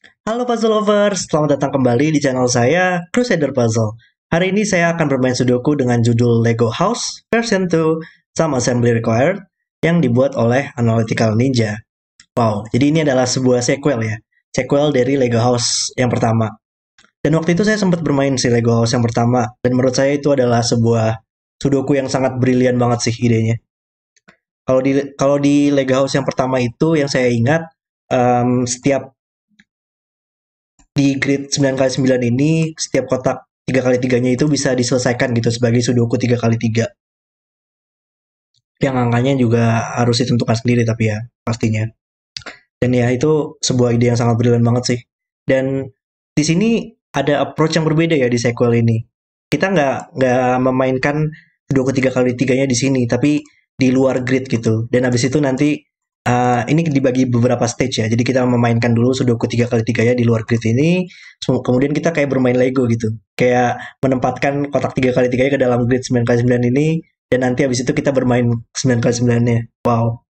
Halo Puzzle Lovers, selamat datang kembali di channel saya, Crusader Puzzle. Hari ini saya akan bermain Sudoku dengan judul Lego House version 2 sama Assembly Required yang dibuat oleh Analytical Ninja. Wow, jadi ini adalah sebuah sequel ya, sequel dari Lego House yang pertama. Dan waktu itu saya sempat bermain si Lego House yang pertama, dan menurut saya itu adalah sebuah Sudoku yang sangat brilian banget sih idenya. Kalau di Lego House yang pertama itu yang saya ingat, setiap di grid 9x9 ini setiap kotak 3x3-nya itu bisa diselesaikan gitu sebagai sudoku 3x3 yang angkanya juga harus ditentukan sendiri tapi ya pastinya. Dan ya itu sebuah ide yang sangat brilian banget sih. Dan di sini ada approach yang berbeda ya di sequel ini. Kita nggak memainkan sudoku 3x3-nya di sini tapi di luar grid gitu. Dan habis itu nanti ini dibagi beberapa stage ya. Jadi kita memainkan dulu Sudoku 3x3 ya di luar grid ini. Kemudian kita kayak bermain Lego gitu. Kayak menempatkan kotak 3x3 ke dalam grid 9x9 ini. Dan nanti habis itu kita bermain 9x9-nya. Wow.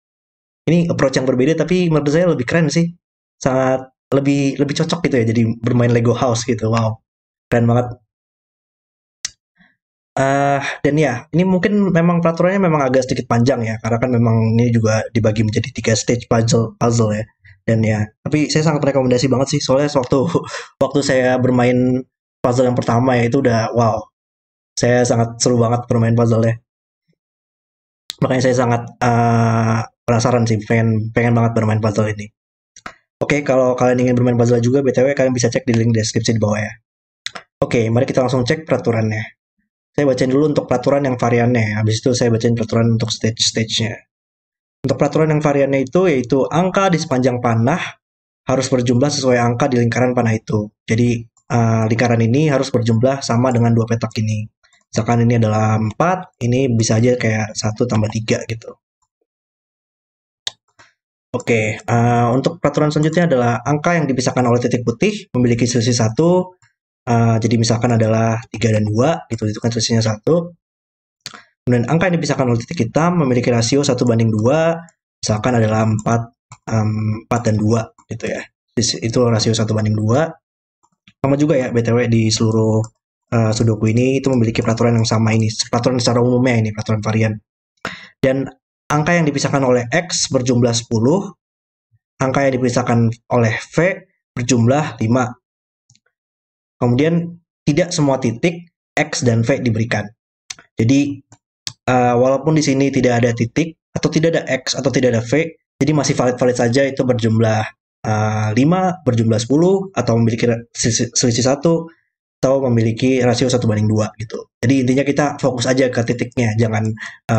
Ini approach yang berbeda tapi menurut saya lebih keren sih. Sangat lebih lebih cocok gitu ya. Jadi bermain Lego House gitu. Wow. Keren banget. Dan ya, ini mungkin memang peraturannya memang agak sedikit panjang ya, karena kan memang ini juga dibagi menjadi 3 stage puzzle puzzle ya. Dan ya, tapi saya sangat rekomendasi banget sih, soalnya waktu waktu saya bermain puzzle yang pertama ya itu udah wow, saya sangat seru banget bermain puzzle-nya. Makanya saya sangat penasaran sih, pengen pengen banget bermain puzzle ini. Oke, kalau kalian ingin bermain puzzle juga, BTW kalian bisa cek di link deskripsi di bawah ya. Oke, mari kita langsung cek peraturannya. Saya bacain dulu untuk peraturan yang variannya. Habis itu saya bacain peraturan untuk stage-stage-nya. Untuk peraturan yang variannya itu yaitu angka di sepanjang panah harus berjumlah sesuai angka di lingkaran panah itu. Jadi lingkaran ini harus berjumlah sama dengan dua petak ini. Misalkan ini adalah 4, ini bisa aja kayak 1 tambah 3 gitu. Oke, untuk peraturan selanjutnya adalah angka yang dipisahkan oleh titik putih memiliki selisih 1. Jadi misalkan adalah 3 dan 2, gitu, itu kan selisihnya 1. Kemudian angka yang dipisahkan oleh titik hitam memiliki rasio 1:2, misalkan adalah 4 dan 2 gitu ya. Itu rasio 1:2. Sama juga ya BTW di seluruh Sudoku ini itu memiliki peraturan yang sama ini. Peraturan secara umumnya ini, peraturan varian. Dan angka yang dipisahkan oleh X berjumlah 10, angka yang dipisahkan oleh V berjumlah 5. Kemudian tidak semua titik X dan V diberikan. Jadi walaupun di sini tidak ada titik atau tidak ada X atau tidak ada V, jadi masih valid-valid saja itu berjumlah 5, berjumlah 10, atau memiliki selisih 1, atau memiliki rasio 1:2 gitu. Jadi intinya kita fokus aja ke titiknya, jangan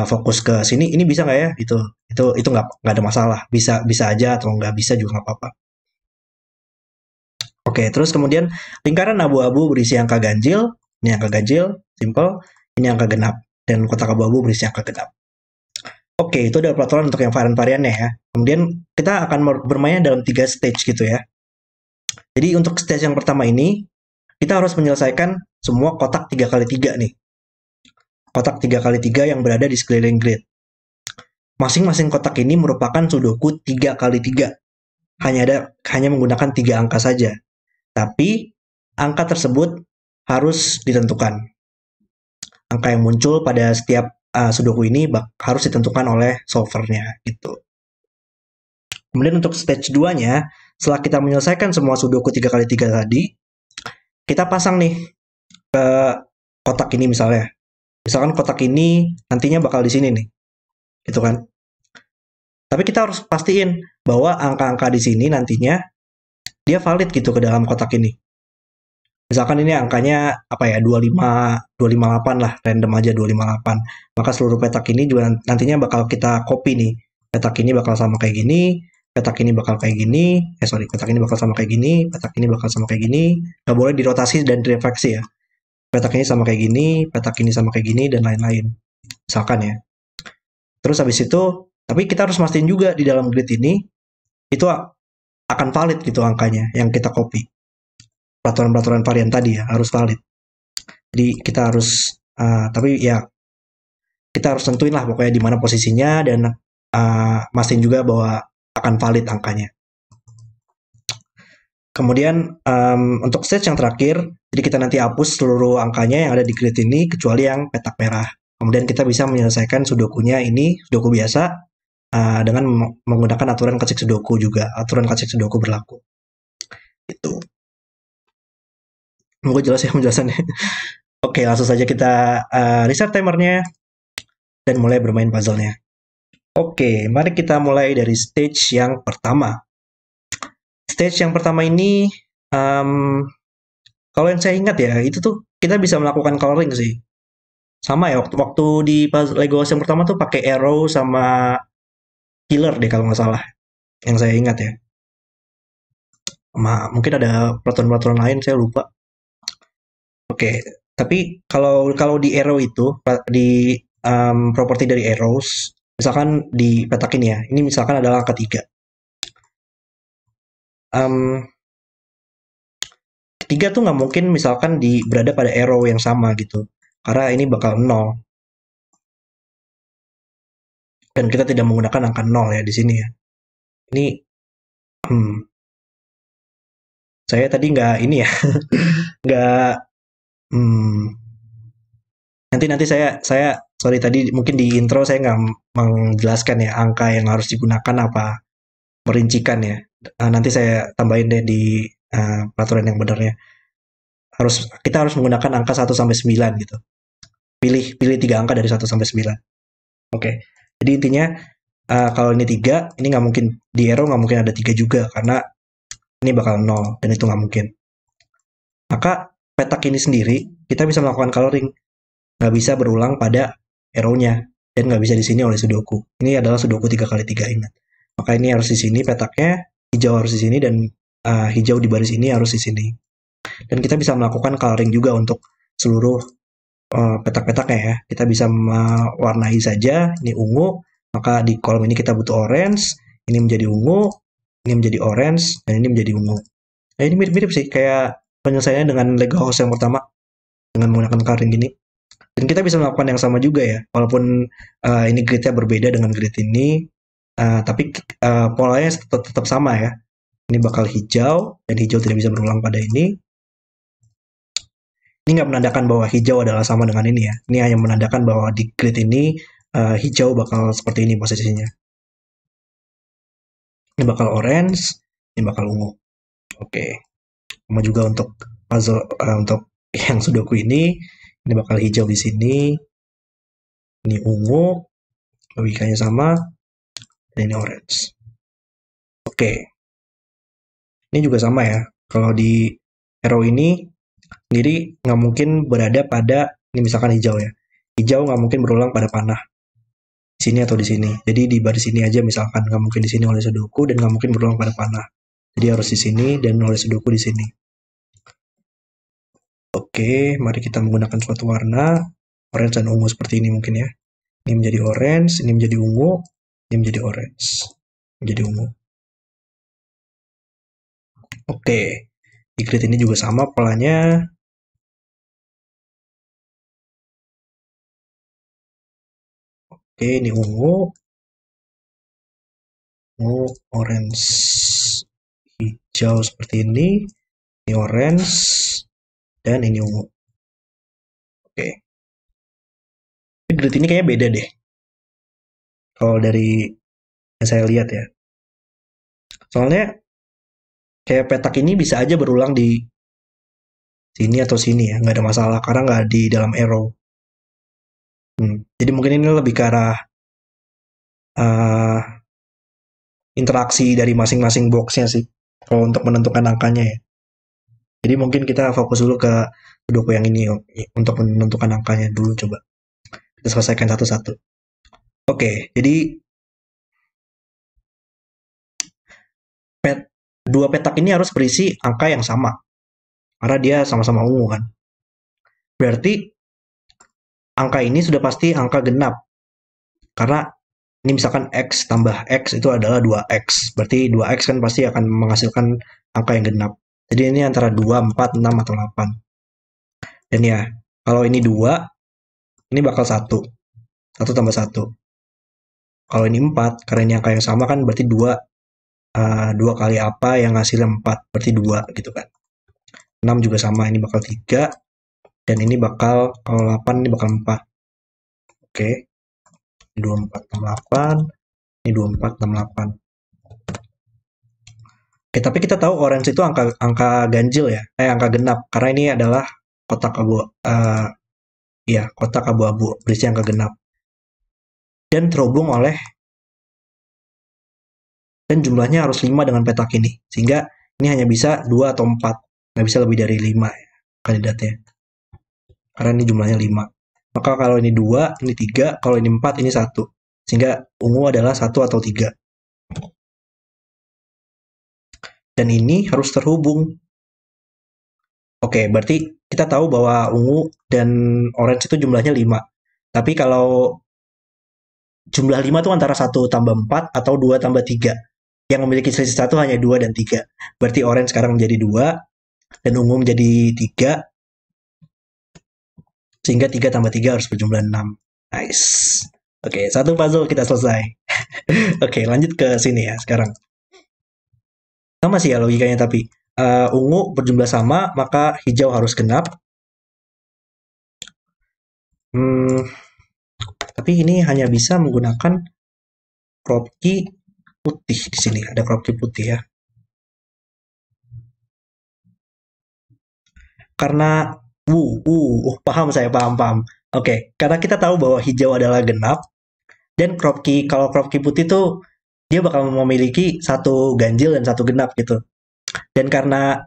fokus ke sini, ini bisa nggak ya? Itu nggak ada masalah, bisa bisa aja atau nggak bisa juga nggak apa-apa. Oke, terus kemudian lingkaran abu-abu berisi angka ganjil, ini angka ganjil, simple, ini angka genap, dan kotak abu-abu berisi angka genap. Oke, itu adalah peraturan untuk yang varian-variannya ya. Kemudian kita akan bermainnya dalam 3 stage gitu ya. Jadi untuk stage yang pertama ini, kita harus menyelesaikan semua kotak 3x3 nih. Kotak 3x3 yang berada di sekeliling grid. Masing-masing kotak ini merupakan sudoku 3x3. Hanya menggunakan 3 angka saja. Tapi angka tersebut harus ditentukan. Angka yang muncul pada setiap sudoku ini harus ditentukan oleh solvernya gitu. Kemudian untuk stage 2-nya, setelah kita menyelesaikan semua sudoku 3x3 tadi, kita pasang nih ke kotak ini misalnya. Misalkan kotak ini nantinya bakal di sini nih. Gitu kan. Tapi kita harus pastiin bahwa angka-angka di sini nantinya dia valid gitu ke dalam kotak ini. Misalkan ini angkanya apa ya, 258 lah, random aja 258. Maka seluruh petak ini juga nantinya bakal kita copy nih. Petak ini bakal sama kayak gini, petak ini bakal kayak gini, petak ini bakal sama kayak gini, petak ini bakal sama kayak gini. Nggak boleh dirotasi dan direfleksi ya. Petak ini sama kayak gini, petak ini sama kayak gini, dan lain-lain. Misalkan ya. Terus habis itu, tapi kita harus mastiin juga di dalam grid ini, itu akan valid gitu angkanya yang kita copy. Peraturan-peraturan varian tadi ya, harus valid. Jadi kita harus, tapi ya kita harus tentuin lah pokoknya di mana posisinya dan mastiin juga bahwa akan valid angkanya. Kemudian untuk stage yang terakhir, jadi kita nanti hapus seluruh angkanya yang ada di grid ini kecuali yang petak merah. Kemudian kita bisa menyelesaikan sudokunya ini, sudoku biasa, dengan menggunakan aturan kacik sudoku juga. Aturan kacik sudoku berlaku. Itu. Semoga jelas ya penjelasannya. Oke, langsung saja kita reset timernya dan mulai bermain puzzle-nya. Oke, mari kita mulai dari stage yang pertama. Stage yang pertama ini, kalau yang saya ingat ya, itu tuh kita bisa melakukan coloring sih. Sama ya, waktu di Lego House yang pertama tuh pakai arrow sama killer deh kalau nggak salah. Yang saya ingat ya. Mungkin ada peraturan-peraturan lain, saya lupa. Oke, tapi kalau kalau di arrow itu, di properti dari arrows, misalkan di petak ini ya, ini misalkan adalah angka 3. Um, 3 tuh nggak mungkin misalkan berada pada arrow yang sama gitu. Karena ini bakal 0. Dan kita tidak menggunakan angka 0 ya di sini ya. Ini, saya tadi nggak ini ya, nggak, nanti nanti saya sorry tadi mungkin di intro saya nggak menjelaskan ya angka yang harus digunakan apa, merincikan ya. Nanti saya tambahin deh di peraturan yang benarnya. Kita harus menggunakan angka 1 sampai 9 gitu. Pilih 3 angka dari 1 sampai 9. Oke. Jadi intinya kalau ini 3, ini nggak mungkin di arrow nggak mungkin ada 3 juga karena ini bakal 0 dan itu nggak mungkin. Maka petak ini sendiri kita bisa melakukan coloring, nggak bisa berulang pada arrow-nya dan nggak bisa di sini oleh sudoku. Ini adalah sudoku 3x3, ingat. Maka ini harus di sini petaknya, hijau harus di sini dan hijau di baris ini harus di sini. Dan kita bisa melakukan coloring juga untuk seluruh petak-petaknya ya. Kita bisa mewarnai saja, ini ungu, maka di kolom ini kita butuh orange, ini menjadi ungu, ini menjadi orange, dan ini menjadi ungu. Nah, ini mirip-mirip sih, kayak penyelesaiannya dengan Lego House yang pertama, dengan menggunakan coloring gini. Dan kita bisa melakukan yang sama juga ya, walaupun ini gridnya berbeda dengan grid ini, tapi polanya tetap sama ya. Ini bakal hijau, dan hijau tidak bisa berulang pada ini. Ini nggak menandakan bahwa hijau adalah sama dengan ini ya. Ini hanya menandakan bahwa di grid ini hijau bakal seperti ini posisinya. Ini bakal orange, ini bakal ungu. Oke. Sama juga untuk puzzle untuk yang sudoku ini bakal hijau di sini. Ini ungu, logikanya sama, dan ini orange. Oke. Ini juga sama ya. Kalau di arrow ini sendiri nggak mungkin berada pada, ini misalkan hijau ya. Hijau nggak mungkin berulang pada panah. Di sini atau di sini. Jadi di baris ini aja misalkan nggak mungkin di sini oleh sudoku dan nggak mungkin berulang pada panah. Jadi harus di sini dan oleh sudoku di sini. Oke, mari kita menggunakan suatu warna orange dan ungu seperti ini mungkin ya. Ini menjadi orange, ini menjadi ungu, ini menjadi orange, menjadi ungu. Oke, di grid ini juga sama polanya. Oke, ini ungu, orange, hijau seperti ini orange, dan ini ungu. Oke. Grid ini kayaknya beda deh. Kalau dari yang saya lihat ya. Soalnya kayak petak ini bisa aja berulang di sini atau sini ya, nggak ada masalah karena nggak di dalam arrow. Jadi mungkin ini lebih ke arah interaksi dari masing-masing boxnya sih, kalau untuk menentukan angkanya ya. Jadi mungkin kita fokus dulu ke sudoku yang ini untuk menentukan angkanya dulu, coba kita selesaikan satu-satu. Oke, jadi dua petak ini harus berisi angka yang sama karena dia sama-sama ungu kan. Berarti angka ini sudah pasti angka genap karena ini misalkan X tambah X itu adalah 2X. Berarti 2X kan pasti akan menghasilkan angka yang genap. Jadi ini antara 2, 4, 6, atau 8. Dan ya, kalau ini 2, ini bakal 1. 1 tambah 1. Kalau ini 4, karena ini angka yang sama kan berarti 2 2 kali apa yang hasilnya 4, berarti 2 gitu kan. 6 juga sama, ini bakal 3, dan ini bakal, kalau 8 ini bakal 4. Oke, 24, 68, ini 24, 68. Oke, tapi kita tahu orange itu angka ganjil ya, angka genap, karena ini adalah kotak kotak abu-abu berisi angka genap. Dan terhubung oleh, dan jumlahnya harus 5 dengan petak ini, sehingga ini hanya bisa 2 atau 4, nggak bisa lebih dari 5 ya, kandidatnya. Karena ini jumlahnya 5. Maka kalau ini 2, ini 3, kalau ini 4, ini 1. Sehingga ungu adalah 1 atau 3. Dan ini harus terhubung. Oke, berarti kita tahu bahwa ungu dan orange itu jumlahnya 5. Tapi kalau jumlah 5 itu antara 1 tambah 4 atau 2 tambah 3. Yang memiliki selisih 1 hanya 2 dan 3. Berarti orange sekarang menjadi 2, dan ungu menjadi 3. Sehingga 3 tambah 3 harus berjumlah 6. Nice. Oke, satu puzzle kita selesai. Oke, lanjut ke sini ya sekarang. Sama sih ya logikanya, tapi ungu berjumlah sama, maka hijau harus genap. Tapi ini hanya bisa menggunakan crop key putih di sini. Ada crop key putih ya. Karena paham saya, paham. Oke, karena kita tahu bahwa hijau adalah genap, dan kalau crop key putih tuh dia bakal memiliki satu ganjil dan satu genap gitu. Dan karena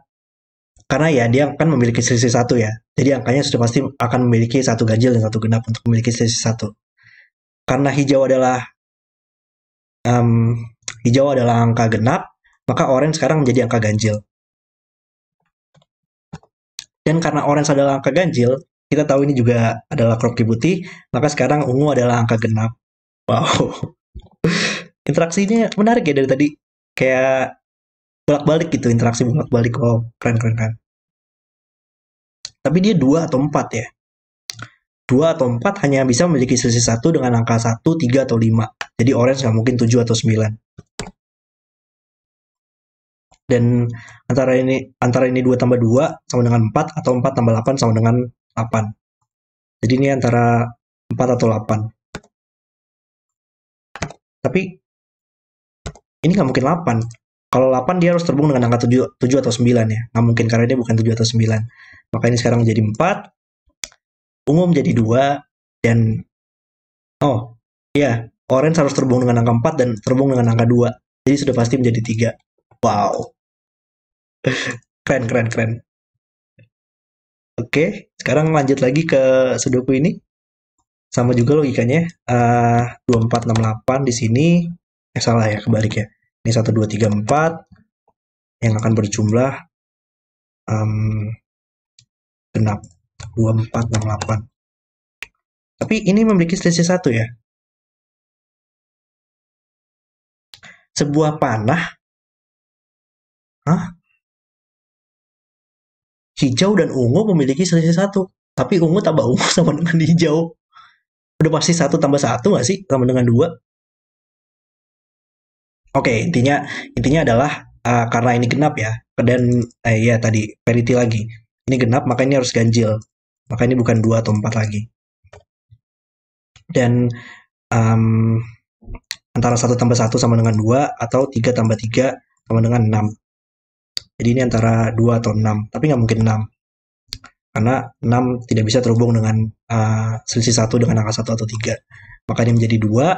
ya dia kan memiliki selisih 1 ya. Jadi angkanya sudah pasti akan memiliki satu ganjil dan satu genap untuk memiliki selisih 1. Karena hijau adalah angka genap, maka orange sekarang menjadi angka ganjil. Dan karena orange adalah angka ganjil, kita tahu ini juga adalah crop key putih, maka sekarang ungu adalah angka genap. Wow. Interaksinya menarik ya dari tadi. Kayak bolak-balik gitu, interaksi bolak-balik. Wow, keren. Tapi dia 2 atau 4 ya. 2 atau 4 hanya bisa memiliki selisih 1 dengan angka 1, 3, atau 5. Jadi orange nggak mungkin 7 atau 9. Dan antara ini 2 tambah 2 sama dengan 4, atau 4 tambah 8 sama dengan 8. Jadi ini antara 4 atau 8. Tapi ini nggak mungkin 8. Kalau 8 dia harus terhubung dengan angka 7 atau 9 ya. Nggak mungkin karena dia bukan 7 atau 9. Maka ini sekarang menjadi 4. Ungu menjadi 2. Dan orange harus terhubung dengan angka 4 dan terhubung dengan angka 2. Jadi sudah pasti menjadi 3. Wow. Keren. Oke, sekarang lanjut lagi ke sudoku ini. Sama juga logikanya. 2468 di sini. Salah ya, kebalik ya. Ini 1, 2, 3, 4. Yang akan berjumlah genap. 2468. Tapi ini memiliki selisih 1 ya. Sebuah panah hijau dan ungu memiliki selisih 1. Tapi ungu tambah ungu sama dengan hijau. Udah pasti 1 tambah 1 nggak sih? Sama dengan 2. Oke, intinya adalah karena ini genap ya. Dan ya tadi parity lagi. Ini genap, maka ini harus ganjil. Maka ini bukan 2 atau 4 lagi. Dan antara 1 tambah 1 sama dengan 2, atau 3 tambah 3 sama dengan 6. Jadi ini antara 2 atau 6, tapi nggak mungkin 6. Karena 6 tidak bisa terhubung dengan selisih 1 dengan angka 1 atau 3. Maka ini menjadi 2,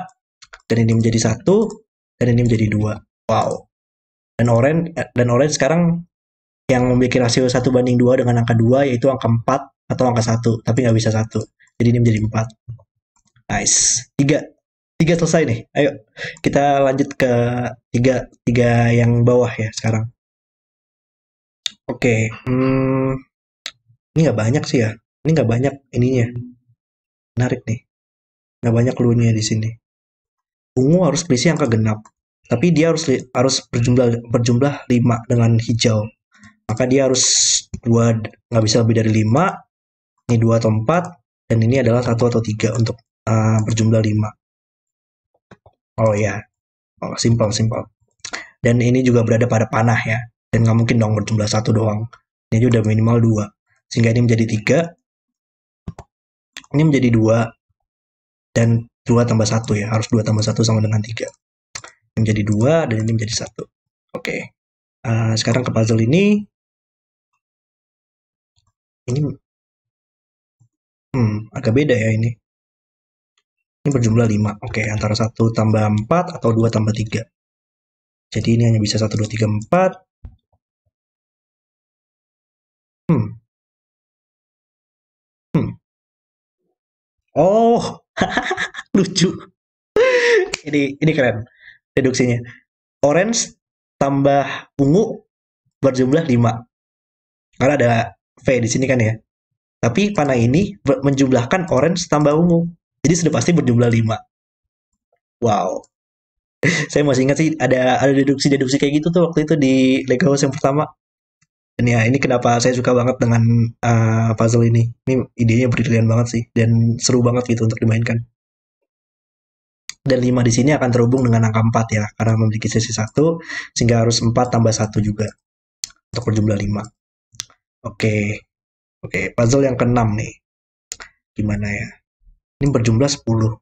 dan ini menjadi 1, dan ini menjadi 2. Wow. Dan orange sekarang yang memiliki rasio 1:2 dengan angka 2, yaitu angka 4 atau angka 1, tapi nggak bisa 1. Jadi ini menjadi 4. Nice. 3 selesai nih. Ayo kita lanjut ke 3 yang bawah ya sekarang. Oke. Ini nggak banyak sih ya. Ini nggak banyak ininya. Menarik nih. Nggak banyak clue-nya di sini. Ungu harus berisi angka genap. Tapi dia harus berjumlah 5 dengan hijau. Maka dia harus 2, nggak bisa lebih dari 5. Ini 2 atau 4. Dan ini adalah 1 atau 3 untuk berjumlah 5. Oh ya. Oh, simple. dan ini juga berada pada panah ya. Dan nggak mungkin dong berjumlah 1 doang. Ini udah minimal 2. Sehingga ini menjadi 3, ini menjadi 2, dan 2 tambah 1 ya. Harus 2 tambah 1 sama dengan 3. Ini menjadi 2, dan ini menjadi 1. Oke. Sekarang ke puzzle ini. Ini agak beda ya ini. Ini berjumlah 5. Oke, antara 1 tambah 4 atau 2 tambah 3. Jadi ini hanya bisa 1, 2, 3, 4. Oh, lucu. Ini keren deduksinya. Orange tambah ungu berjumlah 5. Karena ada V di sini kan ya. Tapi panah ini menjumlahkan orange tambah ungu. Jadi sudah pasti berjumlah 5. Wow. Saya masih ingat sih ada deduksi-deduksi kayak gitu tuh waktu itu di Lego House yang pertama. Dan ya ini kenapa saya suka banget dengan puzzle ini. Ini idenya brilian banget sih dan seru banget gitu untuk dimainkan. Dan 5 di sini akan terhubung dengan angka 4 ya, karena memiliki sisi 1, sehingga harus 4 tambah 1 juga untuk berjumlah 5. Oke, oke, puzzle yang ke-6 nih. Gimana ya? Ini berjumlah 10.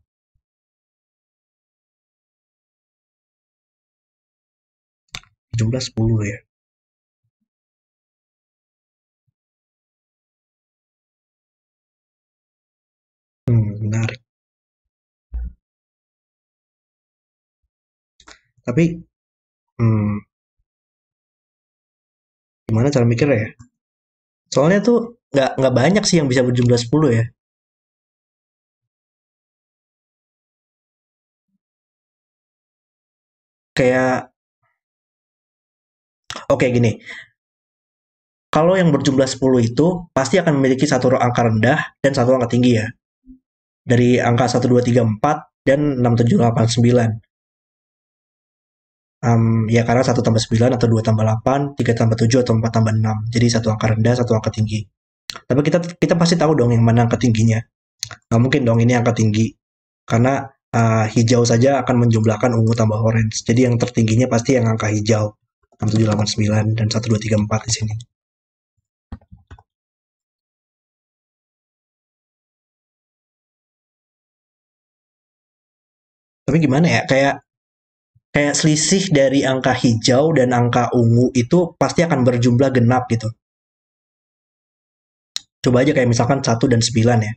Berjumlah 10 ya. Menarik. Tapi, gimana cara mikirnya ya? Soalnya tuh nggak banyak sih yang bisa berjumlah 10 ya. Kayak, oke gini, kalau yang berjumlah 10 itu pasti akan memiliki satu angka rendah dan satu angka tinggi ya. Dari angka 1, 2, 3, 4 dan 6, 7, 8, 9. Ya karena 1 tambah 9 atau 2 tambah 8, 3 tambah 7 atau 4 tambah 6. Jadi satu angka rendah, satu angka tinggi. Tapi kita pasti tahu dong yang mana angka tingginya. Nggak mungkin dong ini angka tinggi. Karena hijau saja akan menjumlahkan ungu tambah orange. Jadi yang tertingginya pasti yang angka hijau. 6, 7, 8, 9 dan 1, 2, 3, 4 di sini. Tapi gimana ya? Kayak selisih dari angka hijau dan angka ungu itu pasti akan berjumlah genap gitu. Coba aja kayak misalkan 1 dan 9 ya.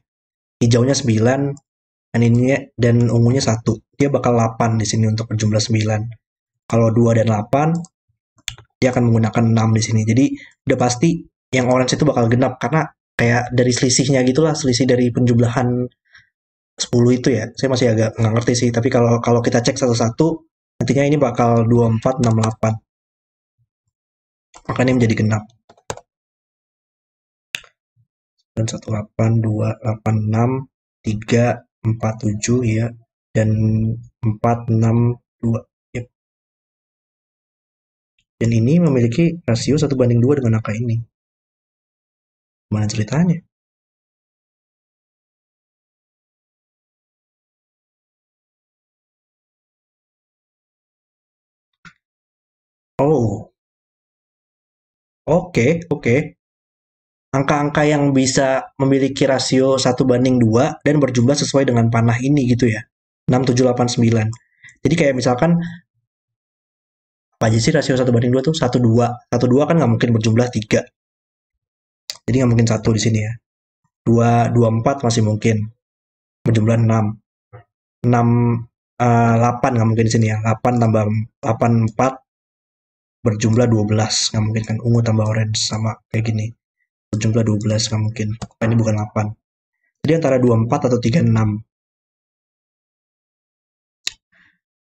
Hijaunya 9 dan ininya dan ungunya 1. Dia bakal 8 di sini untuk berjumlah 9. Kalau 2 dan 8 dia akan menggunakan 6 di sini. Jadi udah pasti yang orange itu bakal genap karena kayak dari selisihnya gitulah, selisih dari penjumlahan 10 itu ya. Saya masih agak nggak ngerti sih, tapi kalau kalau kita cek satu-satu nantinya ini bakal 24, 6, 8. Makanya menjadi genap. Dan 1, 8, 2, 8, 6, 3, 4, 7 ya. Dan 4, 6, 2. Yep. Dan ini memiliki rasio 1:2 dengan angka ini. Gimana ceritanya? Oh, oke, oke. Angka-angka yang bisa memiliki rasio 1:2 dan berjumlah sesuai dengan panah ini gitu ya. 6, 7, 8, 9. Jadi kayak misalkan, apa aja sih rasio 1:2 tuh? 1, 2. 1, 2 kan nggak mungkin berjumlah 3. Jadi nggak mungkin 1 di sini ya. 2, 2, 4 masih mungkin. Berjumlah 6. 6, 8 nggak mungkin di sini ya. 8 tambah 8, 4 berjumlah 12. Nggak mungkin kan. Ungu tambah orange sama kayak gini. Berjumlah 12 nggak mungkin. Ini bukan 8. Jadi antara 24 atau 36.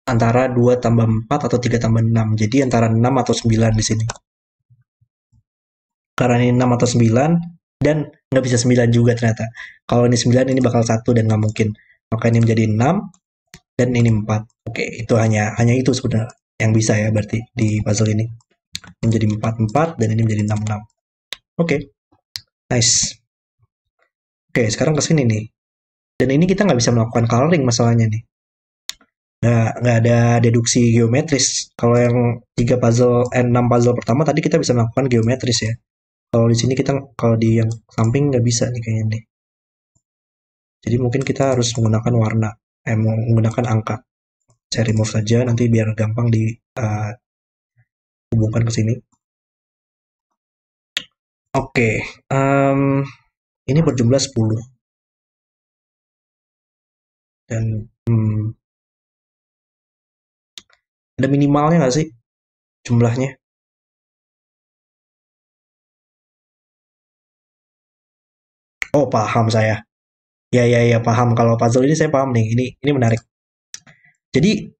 Antara 2 tambah 4 atau 3 tambah 6. Jadi antara 6 atau 9 di sini. Karena ini 6 atau 9 dan nggak bisa 9 juga ternyata. Kalau ini 9 ini bakal 1 dan nggak mungkin. Maka ini menjadi 6 dan ini 4. Oke, itu hanya itu sebenarnya yang bisa ya berarti di puzzle ini. Ini menjadi 4, 4 dan ini menjadi 6, 6. Oke. Nice. Oke, sekarang ke sini nih. Dan ini kita nggak bisa melakukan coloring masalahnya nih. Nggak ada deduksi geometris. Kalau yang 6 puzzle pertama tadi kita bisa melakukan geometris ya. Kalau di sini kita, kalau di yang samping nggak bisa nih kayaknya nih. Jadi mungkin kita harus menggunakan warna, menggunakan angka. Saya remove saja nanti biar gampang dihubungkan ke sini. Oke, ini berjumlah 10 dan ada minimalnya nggak sih jumlahnya? Oh, paham saya. Ya, ya, ya, paham. Kalau puzzle ini saya paham nih. Ini menarik. Jadi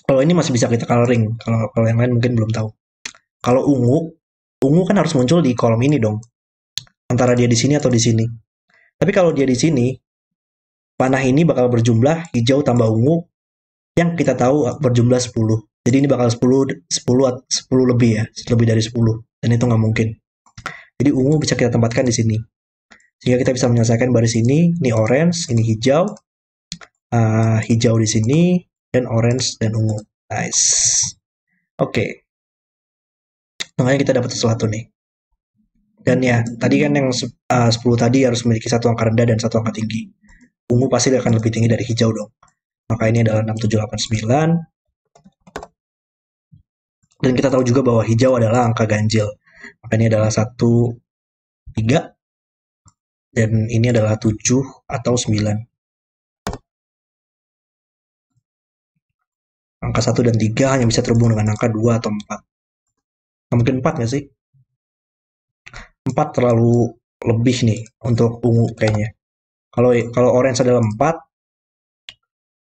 kalau ini masih bisa kita coloring. Kalau kalau yang lain mungkin belum tahu. Kalau ungu kan harus muncul di kolom ini dong. Antara dia di sini atau di sini. Tapi kalau dia di sini, panah ini bakal berjumlah hijau tambah ungu yang kita tahu berjumlah 10. Jadi ini bakal 10 lebih ya, lebih dari 10. Dan itu nggak mungkin. Jadi ungu bisa kita tempatkan di sini. Sehingga kita bisa menyelesaikan baris ini orange, ini hijau, hijau di sini, dan orange dan ungu. Nice. Oke, makanya kita dapat sesuatu nih. Dan ya, tadi kan yang 10 tadi harus memiliki satu angka rendah dan satu angka tinggi. Ungu pasti akan lebih tinggi dari hijau dong. Maka ini adalah 6, 7, 8, 9. Dan kita tahu juga bahwa hijau adalah angka ganjil. Maka ini adalah 1, 3. Dan ini adalah 7 atau 9. Angka 1 dan 3 hanya bisa terhubung dengan angka 2 atau 4. Nah, mungkin 4 nggak sih? 4 terlalu lebih nih untuk ungu kayaknya. Kalau kalau orange adalah 4,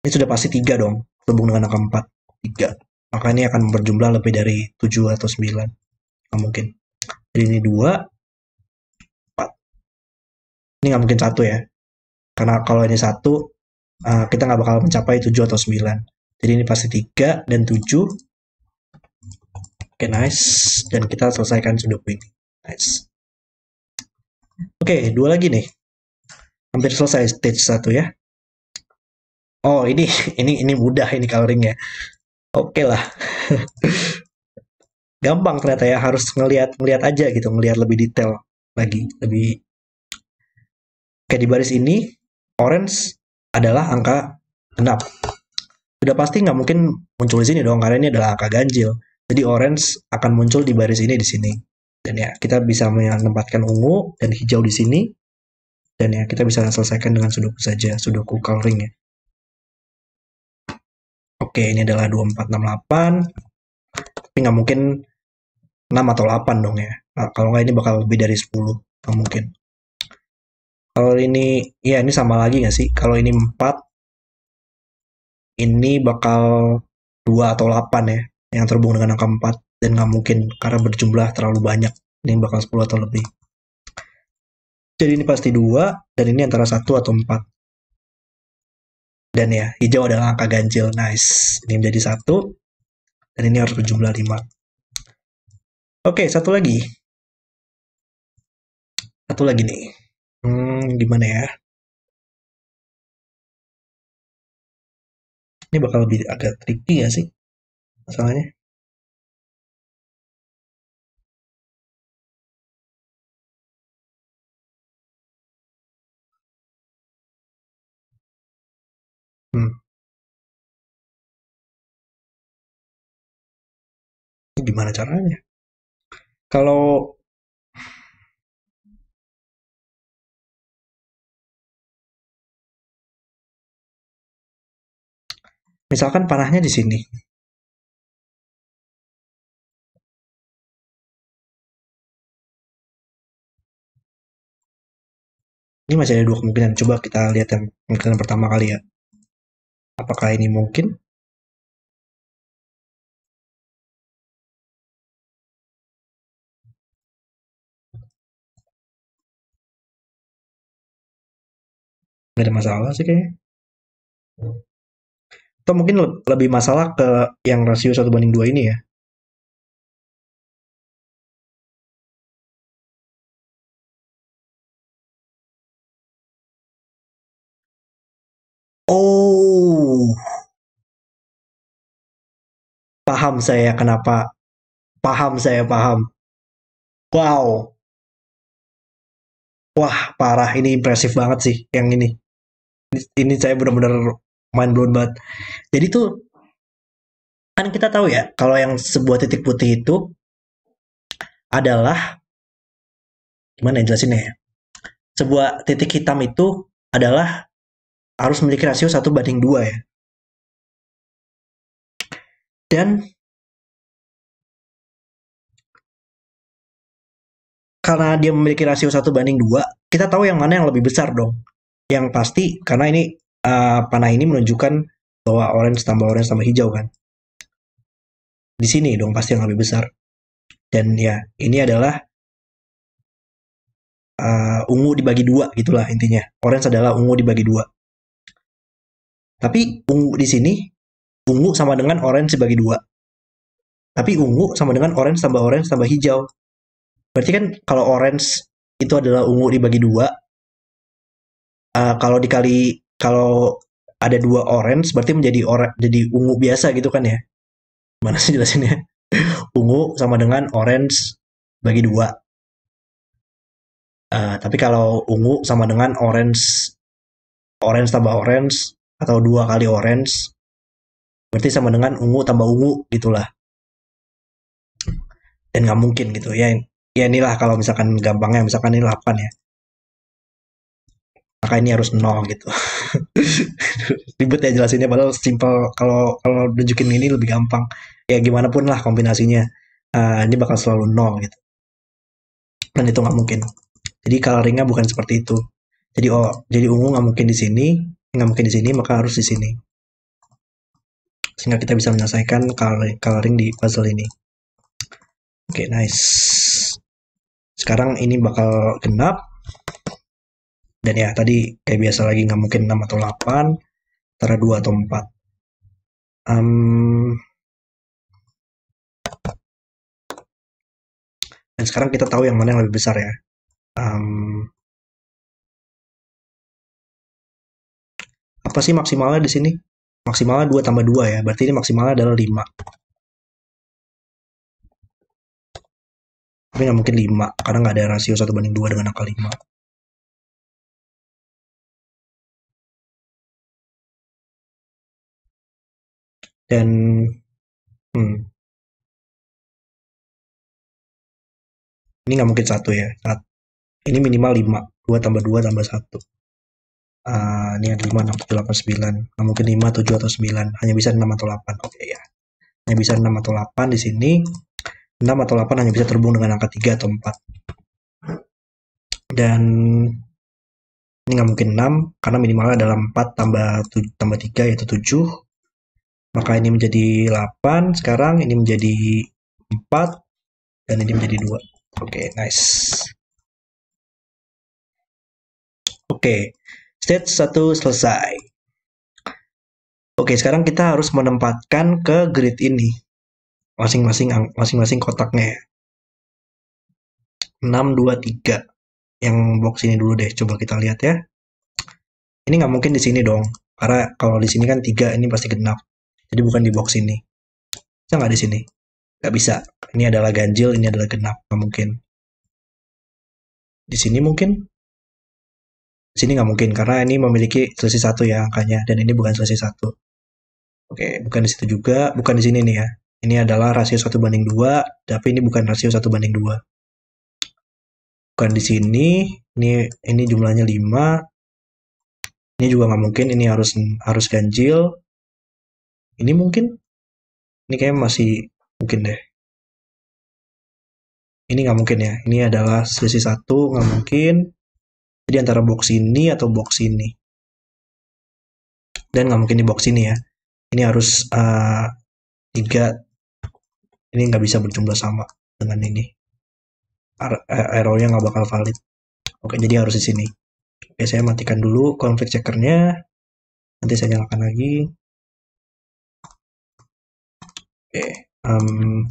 ini sudah pasti 3 dong. Terhubung dengan angka 4. 3. Maka ini akan berjumlah lebih dari 7 atau 9. Nggak mungkin. Jadi ini 2, 4. Ini nggak mungkin 1 ya. Karena kalau ini 1, kita nggak bakal mencapai 7 atau 9. Jadi ini pasti 3 dan 7. Oke, nice. Dan kita selesaikan sudoku ini. Nice. Oke, 2 lagi nih. Hampir selesai stage 1 ya. Oh, ini ini mudah ini coloringnya. Oke lah. Gampang ternyata ya, harus ngelihat ngelihat aja gitu, ngelihat lebih detail lagi, lebih kayak di baris ini orange adalah angka genap. Sudah pasti nggak mungkin muncul di sini dong, karena ini adalah angka ganjil. Jadi orange akan muncul di baris ini di sini. Dan ya, kita bisa menempatkan ungu dan hijau di sini. Dan ya, kita bisa selesaikan dengan sudoku saja, sudoku coloring ya. Oke, ini adalah 2468. Tapi nggak mungkin 6 atau 8 dong ya. Nah, kalau nggak ini bakal lebih dari 10. Nggak mungkin. Kalau ini, ya ini sama lagi nggak sih? Kalau ini 4, ini bakal 2 atau 8 ya. Yang terhubung dengan angka 4. Dan nggak mungkin karena berjumlah terlalu banyak. Ini bakal 10 atau lebih. Jadi ini pasti 2, dan ini antara 1 atau 4. Dan ya, hijau adalah angka ganjil. Nice. Ini menjadi 1, dan ini harus berjumlah 5. Oke, satu lagi. Satu lagi nih. Gimana ya? Ini bakal lebih agak tricky ya sih masalahnya. Hmm, ini gimana caranya? Kalau misalkan panahnya di sini, ini masih ada dua kemungkinan. Coba kita lihat yang kemungkinan pertama kali ya. Apakah ini mungkin? Nggak ada masalah sih kayaknya. Atau mungkin lebih masalah ke yang rasio 1:2 ini ya. Oh, paham saya kenapa. Paham saya, paham. Wow. Wah, parah. Ini impresif banget sih yang ini. Ini saya benar-benar mind blown banget. Jadi tuh, kan kita tahu ya, kalau yang sebuah titik putih itu adalah, gimana ya jelasinnya ya? Sebuah titik hitam itu adalah harus memiliki rasio 1:2 ya. Dan karena dia memiliki rasio 1:2, kita tahu yang mana yang lebih besar dong. Yang pasti, karena ini panah ini menunjukkan bahwa orange tambah hijau kan. Di sini dong pasti yang lebih besar. Dan ya, ini adalah ungu dibagi dua gitulah intinya. Orange adalah ungu dibagi dua. Tapi ungu di sini, ungu sama dengan orange dibagi dua. Tapi ungu sama dengan orange tambah hijau. Berarti kan kalau orange itu adalah ungu dibagi dua, kalau ada dua orange berarti jadi ungu biasa gitu kan ya? Mana sih jelasinnya? Ungu sama dengan orange bagi dua. Tapi kalau ungu sama dengan orange orange tambah orange atau dua kali orange berarti sama dengan ungu tambah ungu gitulah. Dan nggak mungkin gitu ya. Ya inilah kalau misalkan gampangnya misalkan ini 8 ya. Maka ini harus 0 gitu. Ribet ya jelasinnya padahal simpel, kalau kalau nunjukin ini lebih gampang. Ya gimana pun lah kombinasinya. Ini bakal selalu 0 gitu. Dan itu nggak mungkin. Jadi coloringnya bukan seperti itu. Jadi ungu nggak mungkin di sini, nggak mungkin di sini, maka harus di sini. Sehingga kita bisa menyelesaikan coloring di puzzle ini. Oke, nice. Sekarang ini bakal genap. Dan ya tadi kayak biasa lagi nggak mungkin 6 atau 8, antara 2 atau 4. Dan sekarang kita tahu yang mana yang lebih besar ya. Apa sih maksimalnya di sini? Maksimalnya 2 tambah 2 ya, berarti ini maksimalnya adalah 5. Tapi nggak mungkin 5, karena nggak ada rasio 1:2 dengan angka 5. Dan ini nggak mungkin 1 ya. Ini minimal 5. 2 tambah 2 tambah 1. Ini ada 5, 6, 7, 8, 9. Nggak mungkin 5, 7, atau 9. Hanya bisa 6 atau 8. Oke ya. Hanya bisa 6 atau 8 di sini. 6 atau 8 hanya bisa terhubung dengan angka 3 atau 4. Dan ini nggak mungkin 6, karena minimalnya adalah 4 tambah 3 yaitu 7. Maka ini menjadi 8 sekarang, ini menjadi 4, dan ini menjadi 2. Oke, nice. Oke, stage 1 selesai. Oke, sekarang kita harus menempatkan ke grid ini. Masing-masing kotaknya ya. 6, 2, 3. Yang box ini dulu deh, coba kita lihat ya. Ini nggak mungkin di sini dong, karena kalau di sini kan 3 ini pasti genap. Jadi bukan di box ini. Bisa nggak di sini? Nggak bisa. Ini adalah ganjil, ini adalah genap. Nggak mungkin. Di sini mungkin? Di sini nggak mungkin, karena ini memiliki selisih 1 ya angkanya, dan ini bukan selisih 1. Oke, bukan di situ juga, bukan di sini nih ya. Ini adalah rasio 1:2, tapi ini bukan rasio 1:2. Bukan di sini, ini jumlahnya 5. Ini juga nggak mungkin, ini harus ganjil. Ini mungkin? Ini kayaknya masih mungkin deh. Ini nggak mungkin ya, ini adalah selisih 1, nggak mungkin. Jadi antara box ini atau box ini. Dan nggak mungkin di box ini ya. Ini harus 3. Ini nggak bisa berjumlah sama dengan ini. Errornya nggak bakal valid. Oke, jadi harus di sini. Oke, saya matikan dulu conflict checkernya. Nanti saya nyalakan lagi. Oke,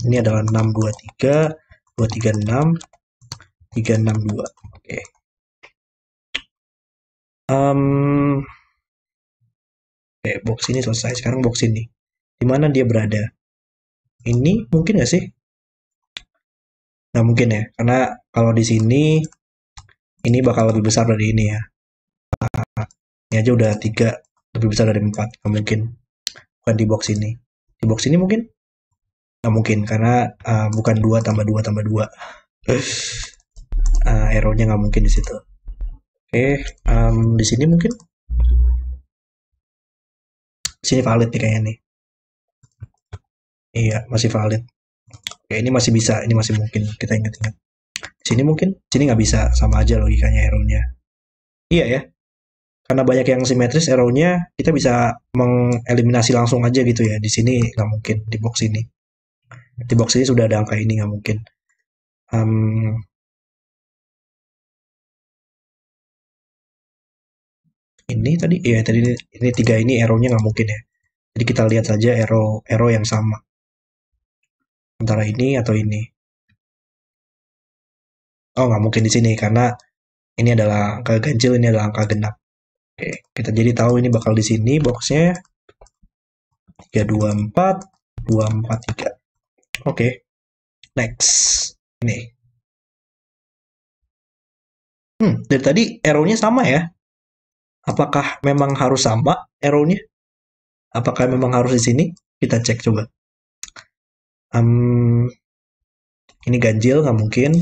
ini adalah 6, 2, 3, 2, 3, 6, 3, 6, 2. Oke. Oke, box ini selesai. Sekarang box ini. Di mana dia berada? Ini mungkin nggak sih? Nggak mungkin ya, karena kalau di sini ini bakal lebih besar dari ini ya. Ini aja udah 3 lebih besar dari 4. Nggak mungkin. Bukan di box ini. Di box ini mungkin? Nggak mungkin, karena bukan 2 tambah 2 tambah 2. Arrow-nya nggak mungkin di situ. Oke, di sini mungkin? Di sini valid nih kayaknya nih. Iya, masih valid. Oke, ini masih bisa, ini masih mungkin. Kita ingat-ingat. Di sini mungkin? Di sini nggak bisa, sama aja logikanya arrow-nya. Iya ya, karena banyak yang simetris arrow-nya, kita bisa mengeliminasi langsung aja gitu ya. Di sini nggak mungkin, di box ini. Di box ini sudah ada angka ini, nggak mungkin. Ini tadi, ya tadi ini 3 ini arrow-nya nggak mungkin ya. Jadi kita lihat saja arrow yang sama. Antara ini atau ini. Oh, nggak mungkin di sini, karena ini adalah angka ganjil, ini adalah angka genap. Oke, kita jadi tahu ini bakal di sini boxnya 3, 2, 4, 2, 4, 3. Oke, next. Ini. Dari tadi arrow-nya sama ya. Apakah memang harus sama arrow-nya? Apakah memang harus di sini? Kita cek coba. Ini ganjil, nggak mungkin.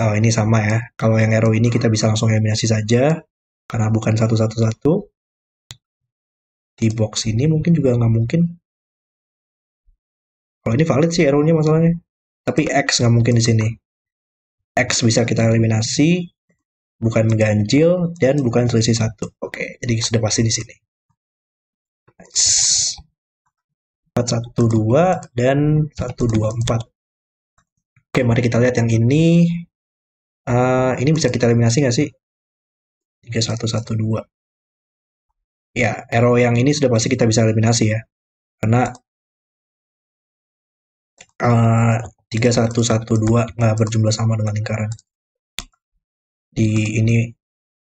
Oh, ini sama ya. Kalau yang arrow ini kita bisa langsung eliminasi saja. Karena bukan 1, 1, 1. Di box ini mungkin juga nggak mungkin. Kalau ini valid sih arrow-nya masalahnya. Tapi X nggak mungkin di sini. X bisa kita eliminasi. Bukan ganjil dan bukan selisih 1. Oke, jadi sudah pasti di sini. Nice. 4, 1, 2 dan 1, 2, 4. Oke, mari kita lihat yang ini. Ini bisa kita eliminasi nggak sih? 3, 1, 1, 2. Ya, arrow yang ini sudah pasti kita bisa eliminasi ya. Karena 3, 1, 1, 2 nggak berjumlah sama dengan lingkaran. Di ini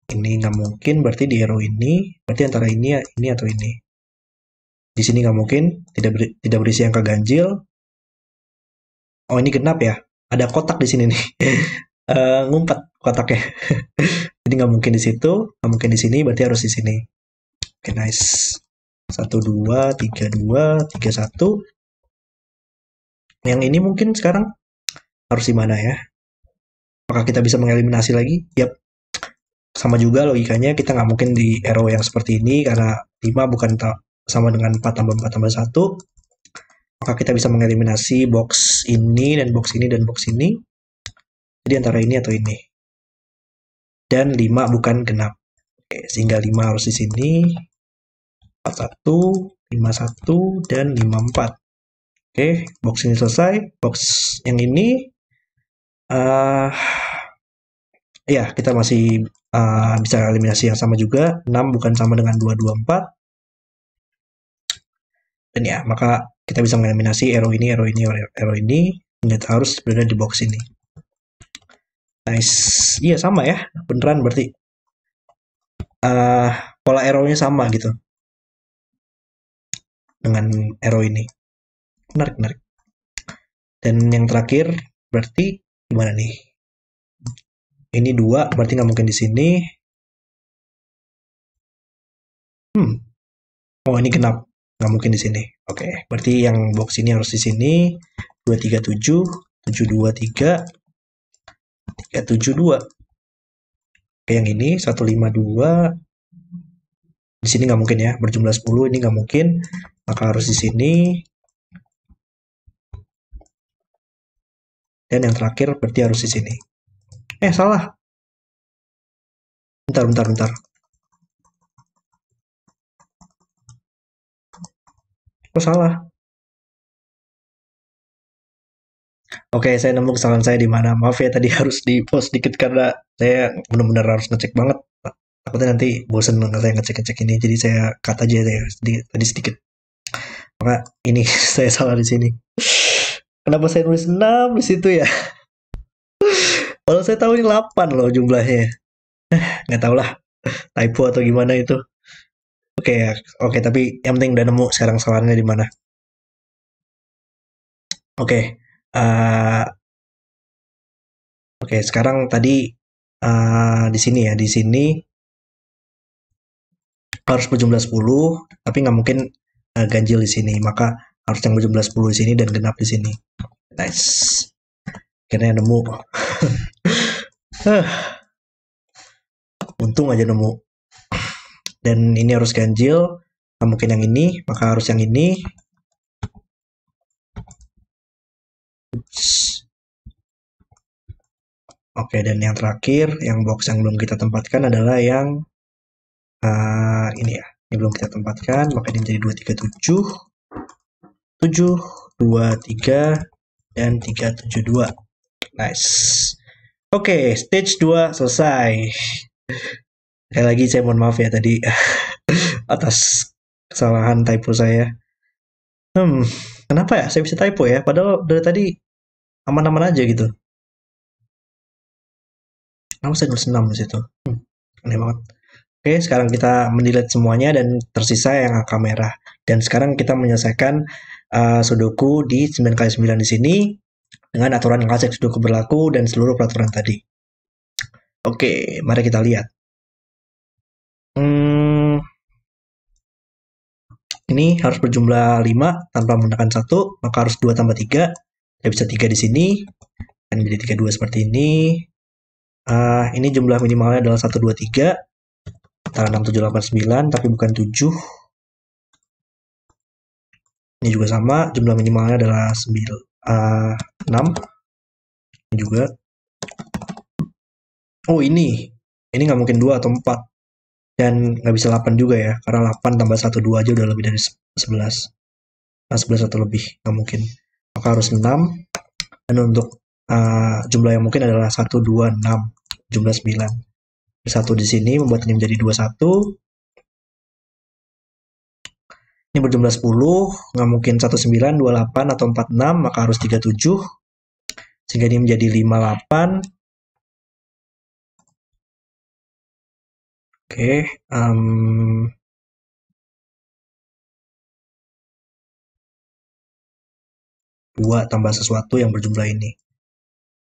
nggak mungkin, berarti di arrow ini, berarti antara ini atau ini. Di sini nggak mungkin, tidak berisi angka ganjil. Oh, ini genap ya. Ada kotak di sini nih. Ngumpet kotaknya. Jadi nggak mungkin di situ, nggak mungkin di sini, berarti harus di sini. Oke, nice. 1, 2, 3, 2, 3, 1. Yang ini mungkin sekarang harus di mana ya? Apakah kita bisa mengeliminasi lagi? Yap. Sama juga logikanya, kita nggak mungkin di arrow yang seperti ini, karena 5 bukan sama dengan 4 tambah 4 tambah 1. Maka kita bisa mengeliminasi box ini, dan box ini, dan box ini. Jadi antara ini atau ini. Dan 5 bukan genap. Oke, sehingga 5 harus di sini. 41, 51, dan 54. Oke, box ini selesai. Box yang ini, ya kita masih bisa eliminasi yang sama juga. 6 bukan sama dengan 2, 2, 4. Dan ya, maka kita bisa mengeliminasi arrow ini, arrow ini, arrow ini. Dan harus berada di box ini. Nice. Iya, sama ya. Beneran berarti. Pola arrow-nya sama gitu. Dengan arrow ini. Menarik, menarik. Dan yang terakhir, berarti gimana nih? Ini 2, berarti nggak mungkin di sini. Oh, ini genap. Nggak mungkin di sini. Oke, berarti yang box ini harus di sini. 2, 3, 7. 7, 2, 3. 3, 7, 2. Oke, yang ini 1, 5, 2. Di sini nggak mungkin ya. Berjumlah 10, ini nggak mungkin. Maka harus di sini. Dan yang terakhir berarti harus di sini. Salah. Bentar, bentar, bentar. Kok salah? Oke, saya nemu kesalahan saya di mana. Maaf ya, tadi harus di post dikit karena saya benar-benar harus ngecek banget. Takutnya nanti bosen saya ngecek-ngecek ini, jadi saya cut aja ya tadi sedikit. Maka ini saya salah di sini. Kenapa saya nulis 6 di situ ya? Kalau saya tahu ini 8 loh jumlahnya. Nggak tahu lah, typo atau gimana itu. Oke ya, oke, tapi yang penting udah nemu sekarang kesalahannya di mana. Oke, eh, oke, sekarang tadi di sini ya, di sini harus berjumlah 10, tapi nggak mungkin ganjil di sini, maka harus yang berjumlah 10 di sini dan genap di sini. Nice. Akhirnya nemu. Untung aja nemu. Dan ini harus ganjil, nggak mungkin yang ini, maka harus yang ini. Oke, dan yang terakhir, yang box yang belum kita tempatkan adalah yang ini ya. Ini belum kita tempatkan, maka ini menjadi 237, 7, 2, 3, dan 372. Nice. Oke, stage 2 selesai. Sekali lagi saya mohon maaf ya tadi atas kesalahan typo saya. Kenapa ya saya bisa typo ya? Padahal dari tadi aman-aman aja gitu. Kenapa saya nulis 6 di situ? Aneh banget. Oke, sekarang kita mendelete semuanya dan tersisa yang angka merah. Dan sekarang kita menyelesaikan Sudoku di 9x9 di sini dengan aturan yang klasik Sudoku berlaku dan seluruh peraturan tadi. Oke, mari kita lihat. Ini harus berjumlah 5 tanpa menggunakan 1, maka harus 2 tambah 3. Tidak bisa 3 di sini. Dan menjadi 32 seperti ini. Ini jumlah minimalnya adalah 1, 2, 3. Antara 6, 7, 8, 9, tapi bukan 7. Ini juga sama, jumlah minimalnya adalah 6. Ini juga. Oh ini nggak mungkin 2 atau 4. Dan nggak bisa 8 juga ya, karena 8 tambah 1, 2 aja udah lebih dari 11. Nah, 11 atau lebih, nggak mungkin. Maka harus 6. Dan untuk jumlah yang mungkin adalah 1, 2, 6. Jumlah 9. 1 di sini membuat ini menjadi 21. Ini berjumlah 10, nggak mungkin 19, 28, atau 46, maka harus 37. Sehingga ini menjadi 58. Oke, 2 tambah sesuatu yang berjumlah ini.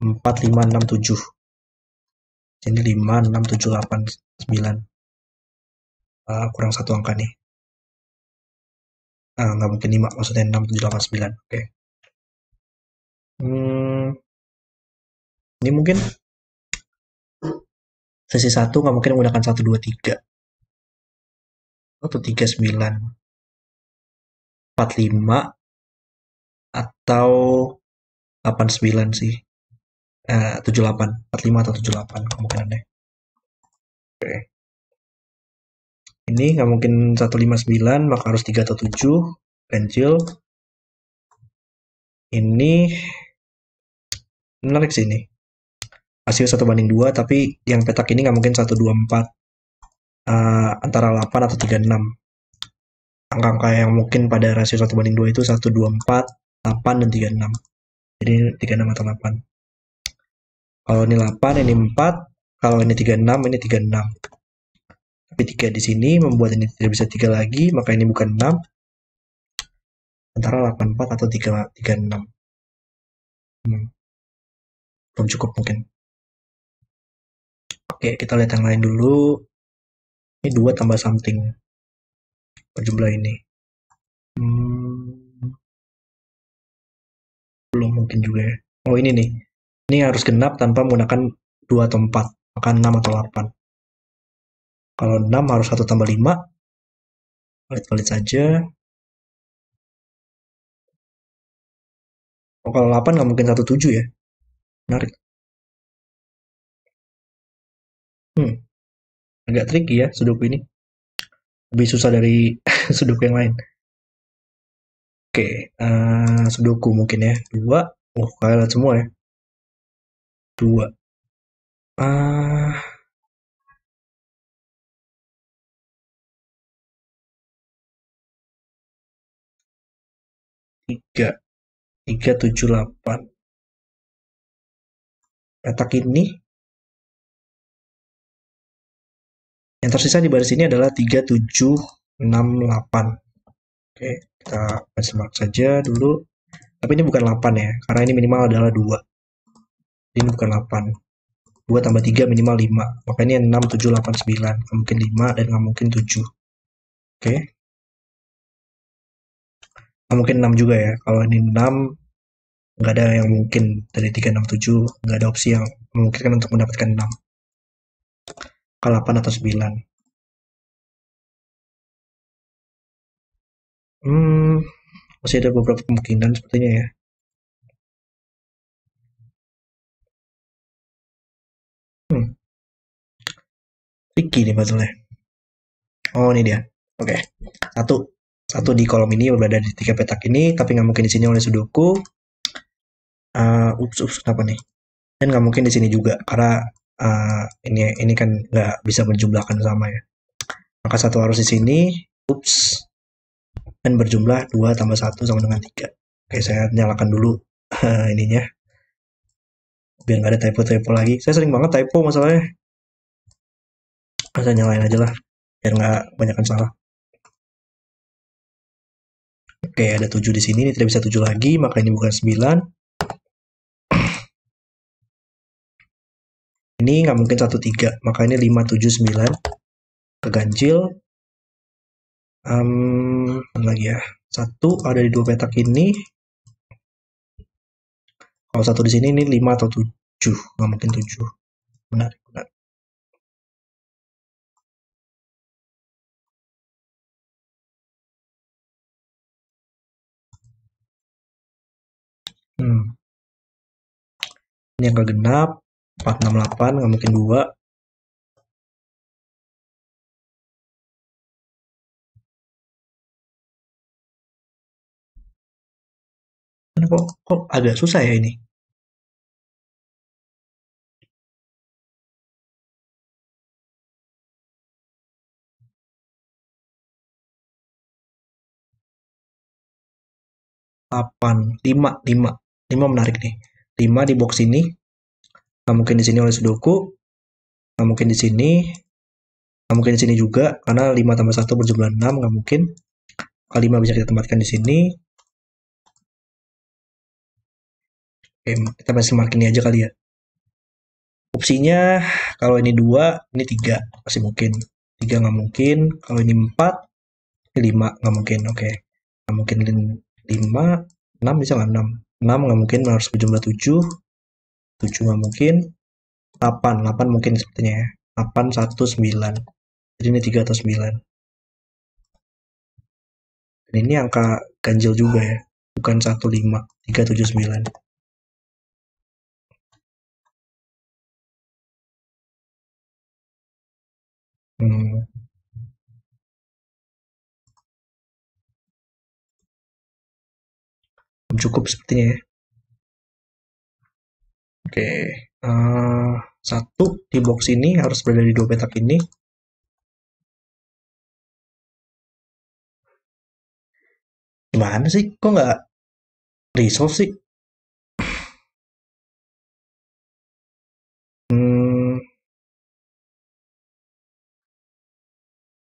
4, 5, 6, 7. Ini 5, 6, 7, 8, 9. Kurang satu angka nih. Nggak mungkin 5, maksudnya 6, 7, 8, 9. Oke. Ini mungkin sesi 1 nggak mungkin menggunakan 1, 2, 3. Atau 3, 9. 4, 5. Atau 8, 9 sih. 7, 8. 4, 5 atau 7, 8 kemungkinannya. Oke. Ini nggak mungkin 1, 5, 9, maka harus 3 atau 7. Ganjil. Ini menarik sih ini. Hasil 1/2, tapi yang petak ini nggak mungkin 1, 2, 4. Antara 8 atau 3, 6. Angka-angka yang mungkin pada rasio 1/2 itu 1, 2, 4, 8, dan 3, 6. Jadi 3, 6 atau 8. Kalau ini 8, ini 4. Kalau ini 3, 6, ini 3, 6. Tapi 3 di sini membuat ini tidak bisa 3 lagi, maka ini bukan 6. Antara 8, 4 atau 3, 3, 6. Belum cukup mungkin. Oke, kita lihat yang lain dulu. Ini 2 tambah something. Berjumlah ini. Belum mungkin juga ya. Oh ini nih. Ini harus genap tanpa menggunakan 2 atau 4. Maka 6 atau 8. Kalau 6 harus 1 tambah 5. Valid saja. Oh, kalau 8 nggak mungkin 1, 7 ya. Menarik. Agak tricky ya Sudoku ini. Lebih susah dari Sudoku yang lain. Oke, Sudoku mungkin ya. 2. Oh, kalian semua ya. 2. 3. 3, 7, 8. Petak ini. Yang tersisa di baris ini adalah 3, 7, 6, 8. Oke, kita benchmark saja dulu. Tapi ini bukan 8 ya, karena ini minimal adalah 2. Ini bukan 8. 2 tambah 3 minimal 5. Makanya ini 6, 7, 8, 9. Nggak mungkin 5 dan nggak mungkin 7. Oke. Nggak mungkin 6 juga ya. Kalau ini 6, nggak ada yang mungkin dari 3, 6, 7. Nggak ada opsi yang memungkinkan untuk mendapatkan 6. Kalau 8 atau 9. Masih ada beberapa kemungkinan sepertinya ya. Tricky nih puzzle-nya. Oh, ini dia. Oke. Satu. Satu di kolom ini berada di 3 petak ini, tapi nggak mungkin di sini oleh Sudoku. Ups, kenapa nih? Dan nggak mungkin di sini juga, karena ini kan nggak bisa menjumlahkan sama ya. Maka satu harus di sini. Ups. Dan berjumlah 2 tambah 1 sama dengan 3. Oke, saya nyalakan dulu ininya. Biar nggak ada typo-typo lagi. Saya sering banget typo masalahnya. Saya nyalain aja lah. Biar nggak kebanyakan salah. Oke, ada 7 di sini. Ini tidak bisa 7 lagi, maka ini bukan 9. Ini nggak mungkin 1, 3. Maka ini 5, 7, 9. Keganjil. Lagi ya. 1 ada di 2 petak ini. Kalau 1 di sini ini 5 atau 7. Nggak mungkin 7. Benar, benar. Ini angka genap. 4, 6, 8. Nggak mungkin 2. Kok agak susah ya ini? Delapan, 5, 5. 5 menarik nih. 5 di box ini. Nggak mungkin di sini oleh Sudoku. Nggak mungkin di sini. Nggak mungkin di sini juga. Karena 5 tambah 1 berjumlah 6. Nggak mungkin. Kalau 5 bisa kita tempatkan di sini. Oke, kita masih mark ini aja kali ya. Opsinya kalau ini 2, ini 3. Masih mungkin. 3 nggak mungkin. Kalau ini 4, ini 5 nggak mungkin. Oke. Nggak mungkin 5. 6 bisa nggak? 6. 6 nggak mungkin, harus berjumlah 7. 7 nggak mungkin. 8. 8 mungkin sepertinya ya. 8, 1, 9. Jadi ini 3 atau 9. Dan ini angka ganjil juga ya. Bukan 1, 5. 3, 7, 9. Cukup sepertinya ya. Oke. Satu di box ini harus berada di 2 petak ini. Gimana sih? Kok nggak resolve sih?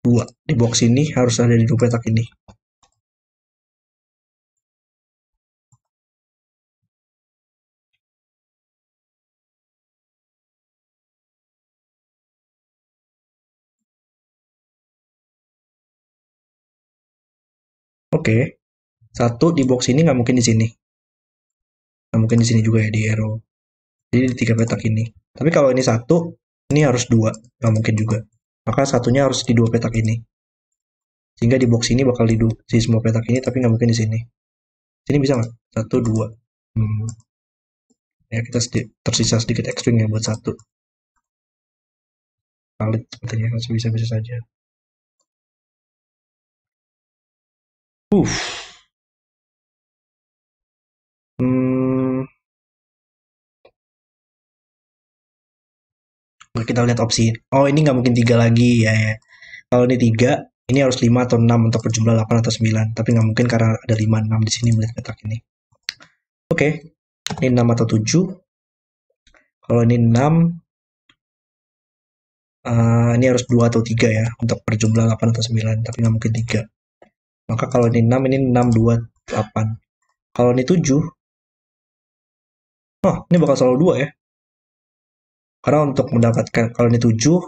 Dua di box ini harus ada di 2 petak ini. Oke. Satu di box ini nggak mungkin di sini. Nggak mungkin di sini juga ya, di arrow. Jadi di 3 petak ini. Tapi kalau ini 1, ini harus 2. Nggak mungkin juga. Maka satunya harus di 2 petak ini. Sehingga di box ini bakal di semua petak ini, tapi nggak mungkin di sini. Sini bisa nggak? 1, 2. Ya, kita tersisa sedikit ekstrim ya buat 1. Valid sepertinya, masih bisa-bisa saja. Kita lihat opsi. Oh, ini nggak mungkin 3 lagi ya, ya. Kalau ini 3, ini harus 5 atau 6 untuk berjumlah 8 atau 9. Tapi nggak mungkin karena ada 5, 6 di sini melihat petak ini. Oke, ini 6 atau 7. Kalau ini 6, Ini harus 2 atau 3 ya untuk berjumlah 8 atau 9, tapi nggak mungkin 3. Maka kalau ini 6, ini 6, 2, 8. Kalau ini 7, oh ini bakal selalu 2 ya. Karena untuk mendapatkan, kalau ini 7,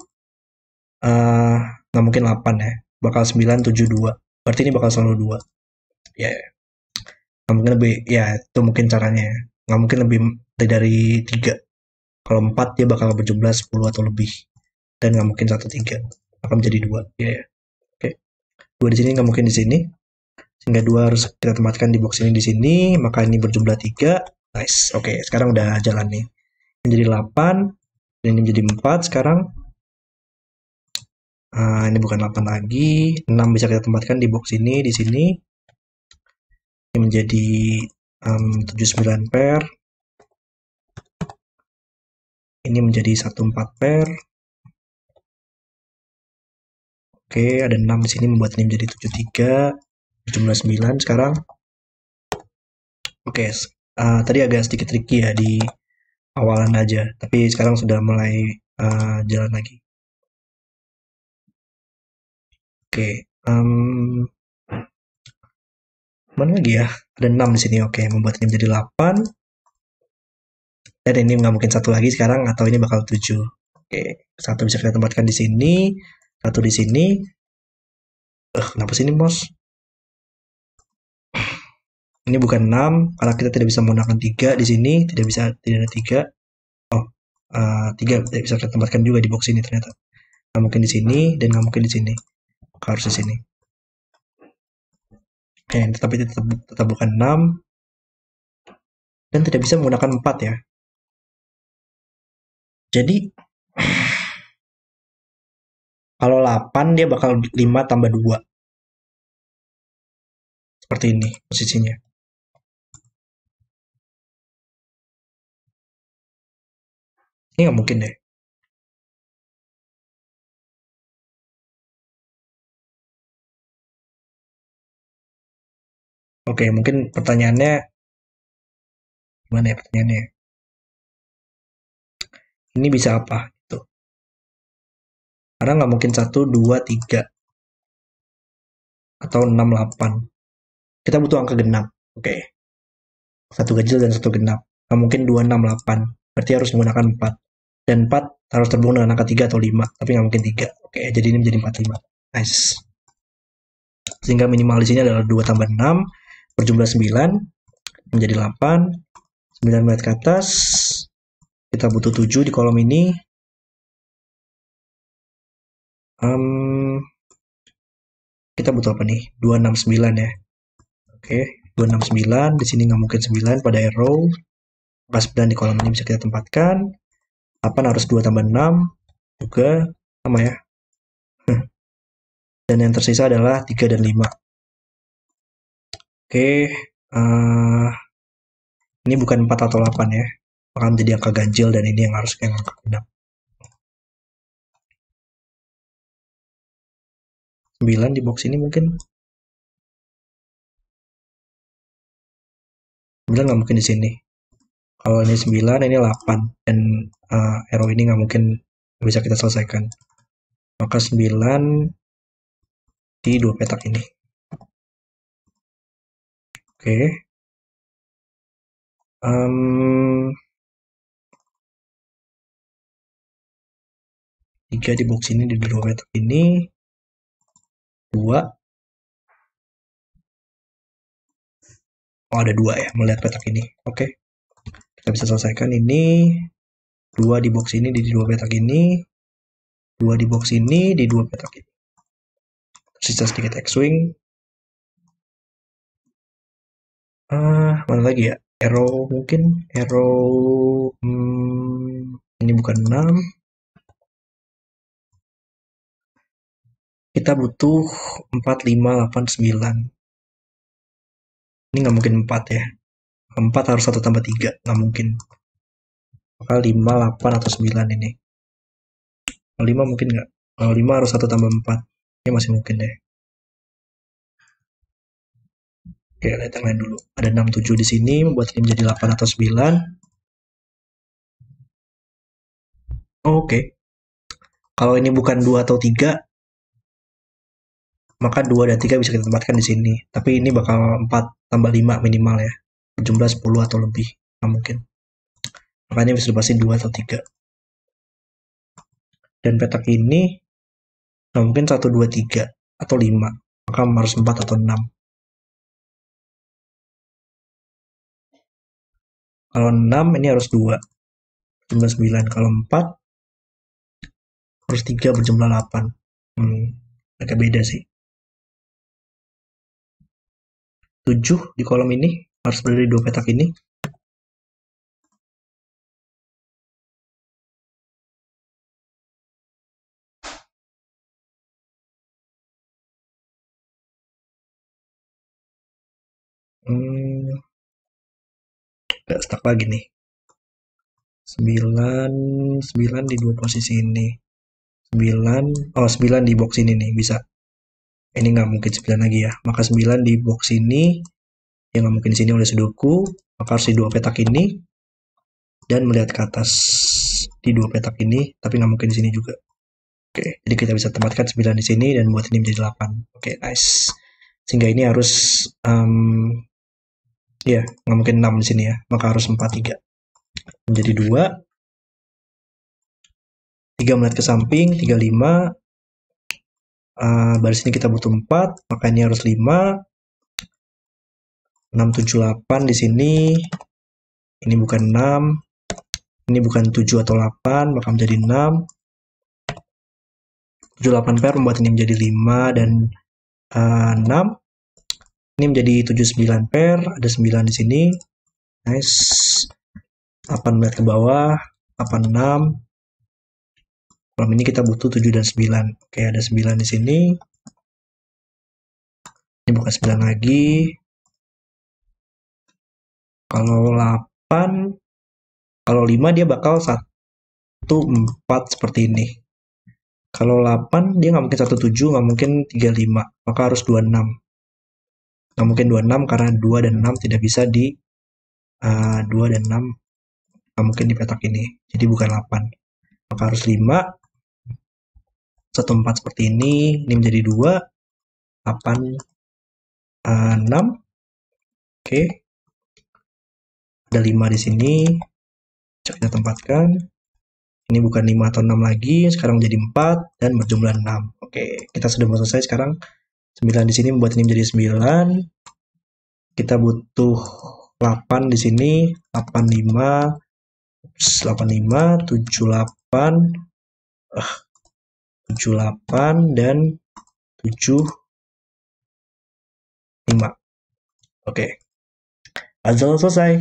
nggak mungkin 8 ya. Bakal 9, 7, 2. Berarti ini bakal selalu 2. Ya, nggak mungkin lebih, ya itu mungkin caranya ya. Nggak mungkin lebih dari 3. Kalau 4 dia bakal berjumlah 10 atau lebih. Dan nggak mungkin 1, 3. Akan menjadi 2. Ya, ya. Oke. 2 di sini nggak mungkin di sini. Sehingga 2 harus kita tempatkan di box ini di sini. Maka ini berjumlah 3. Nice. Oke, sekarang udah jalan nih. Menjadi 8. Dan ini menjadi 4 sekarang. Ini bukan 8 lagi. 6 bisa kita tempatkan di box ini, di sini. Ini menjadi 79 pair. Ini menjadi 14 pair. Oke, ada 6 di sini membuat ini menjadi 73. Jumlah 9 sekarang. Oke, tadi agak sedikit tricky ya di awalan aja. Tapi sekarang sudah mulai jalan lagi. Oke, mana lagi ya? Ada 6 di sini. Oke, membuat ini menjadi 8. Dan ini nggak mungkin satu lagi sekarang, atau ini bakal 7. Oke, satu bisa kita tempatkan di sini, satu di sini. Kenapa sini, Bos? Ini bukan 6, karena kita tidak bisa menggunakan 3 di sini, tidak ada 3. Oh, 3 tidak bisa kita tempatkan juga di box ini ternyata. Nggak mungkin di sini, dan nggak mungkin di sini. Harus di sini. Tetapi tetap bukan 6. Dan tidak bisa menggunakan 4 ya. Jadi, kalau 8 dia bakal 5 tambah 2. Seperti ini posisinya. Ini nggak mungkin deh. Oke, mungkin pertanyaannya gimana ya pertanyaannya? Ini bisa apa? Gitu. Karena nggak mungkin 1, 2, 3. Atau 6, 8. Kita butuh angka genap. Oke. Satu ganjil dan satu genap. Nggak mungkin 2, 6, 8. Berarti harus menggunakan 4. Dan 4 harus terhubung dengan angka 3 atau 5. Tapi nggak mungkin 3. Oke, jadi ini menjadi 45. Nice. Sehingga minimal di sini adalah 2 tambah 6. Berjumlah 9. Menjadi 8. 9 melihat ke atas. Kita butuh 7 di kolom ini. Kita butuh apa nih? 269 ya. Oke, 269. Di sini nggak mungkin 9 pada arrow. Maka 9 di kolom ini bisa kita tempatkan. 8 harus 2 tambah 6. Juga sama ya. Dan yang tersisa adalah 3 dan 5. Oke, ini bukan 4 atau 8 ya. Maka menjadi angka ganjil dan ini yang harus yang angka genap. 9 di box ini mungkin. 9 nggak mungkin di sini. Kalau ini 9, ini 8. Dan arrow ini nggak mungkin bisa kita selesaikan. Maka 9 di 2 petak ini. Oke. 3 di box ini di 2 petak ini. 2. Oh, ada 2 ya, melihat petak ini. Oke. Kita bisa selesaikan ini. 2 di box ini di 2 petak ini. 2 di box ini di 2 petak ini. Tersisa sedikit X-Wing. Mana lagi ya? Arrow mungkin. Arrow. Ini bukan 6. Kita butuh 4, 5, 8, 9. Ini nggak mungkin 4 ya. 4 harus 1 tambah 3. Nggak mungkin. Maka 5, 8, atau 9 ini. Kalau 5 mungkin nggak. Kalau 5 harus 1 tambah 4. Ini masih mungkin deh. Oke, lihat yang lain dulu. Ada 6, 7 di sini. Membuat ini menjadi 8 atau 9. Oke. Kalau ini bukan 2 atau 3, maka 2 dan 3 bisa kita tempatkan di sini. Tapi ini bakal 4 tambah 5 minimal ya. Berjumlah 10 atau lebih. Nggak mungkin. Makanya bisa pasti 2 atau 3. Dan petak ini nggak mungkin 1, 2, 3 atau 5. Maka harus 4 atau 6. Kalau 6 ini harus 2. Berjumlah 9. Kalau 4 harus 3 berjumlah 8. Agak beda sih. 7 di kolom ini harus berada di 2 petak ini. Gak stuck lagi nih. 9 di 2 posisi ini. 9 di box ini nih bisa. Ini nggak mungkin 9 lagi ya. Maka 9 di box ini yang nggak mungkin di sini oleh Sudoku. Maka harus di 2 petak ini dan melihat ke atas di 2 petak ini, tapi nggak mungkin di sini juga. Oke, jadi kita bisa tempatkan 9 di sini dan buat ini menjadi 8. Oke, nice. Sehingga ini harus ya, nggak mungkin 6 di sini ya. Maka harus 4, 3. Menjadi 2. 3 melihat ke samping, 3, 5. Baris ini kita butuh 4, maka ini harus 5. 6, 7, 8 di sini. Ini bukan 6. Ini bukan 7 atau 8, maka menjadi 6. 7, 8 pair membuat ini menjadi 5 dan 6. Ini menjadi 7, 9 pair. Ada 9 di sini. Nice. 8 melihat ke bawah. 8, 6. Kolom ini kita butuh 7 dan 9. Oke, ada 9 di sini. Ini bukan 9 lagi. Kalau 8, kalau 5 dia bakal 1, 4 seperti ini. Kalau 8 dia nggak mungkin 1, 7, nggak mungkin 3, 5. Maka harus 2, 6. Nggak mungkin 2, 6 karena 2 dan 6 tidak bisa di 2 dan 6 nggak mungkin di petak ini. Jadi bukan 8. Maka harus 5. 1, 4 seperti ini. Ini menjadi 2. 8, 6. Oke. Ada 5 di sini. Kita tempatkan. Ini bukan 5 atau 6 lagi. Sekarang menjadi 4 dan berjumlah 6. Oke, kita sudah mau selesai sekarang. 9 di sini membuat ini menjadi 9. Kita butuh 8 di sini. 85. 85, 78. 78 dan 75. Oke. Puzzle selesai.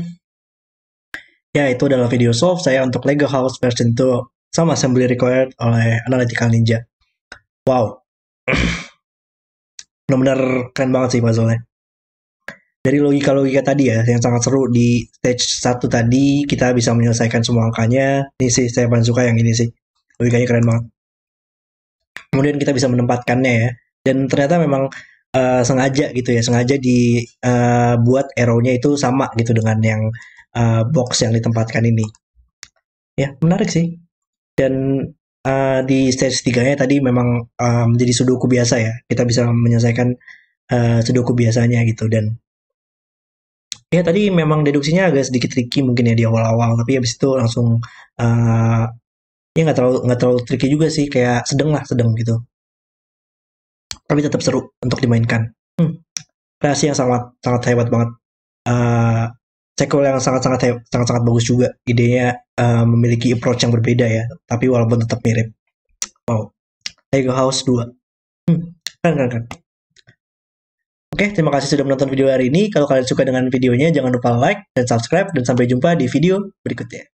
Ya, itu adalah video solve saya untuk Lego House version 2 sama assembly required oleh Analytical Ninja. Wow. Benar-benar keren banget sih puzzle-nya. Dari logika-logika tadi ya, yang sangat seru di stage 1 tadi, kita bisa menyelesaikan semua angkanya. Ini sih, saya paling suka yang ini sih. Logikanya keren banget. Kemudian kita bisa menempatkannya ya. Dan ternyata memang sengaja gitu ya, sengaja dibuat arrow-nya itu sama gitu dengan yang box yang ditempatkan ini. Ya, menarik sih. Dan di stage 3-nya tadi memang menjadi sudoku biasa ya. Kita bisa menyelesaikan sudoku biasanya gitu. Dan ya tadi memang deduksinya agak sedikit tricky mungkin ya di awal-awal, tapi habis itu langsung ya nggak terlalu tricky juga sih, kayak sedang gitu. Tapi tetap seru untuk dimainkan. Kreasi yang sangat hebat banget. Sequel yang sangat bagus juga. Idenya memiliki approach yang berbeda ya, tapi walaupun tetap mirip. Wow. Lego House 2. Keren. Oke, terima kasih sudah menonton video hari ini. Kalau kalian suka dengan videonya, jangan lupa like dan subscribe. Dan sampai jumpa di video berikutnya.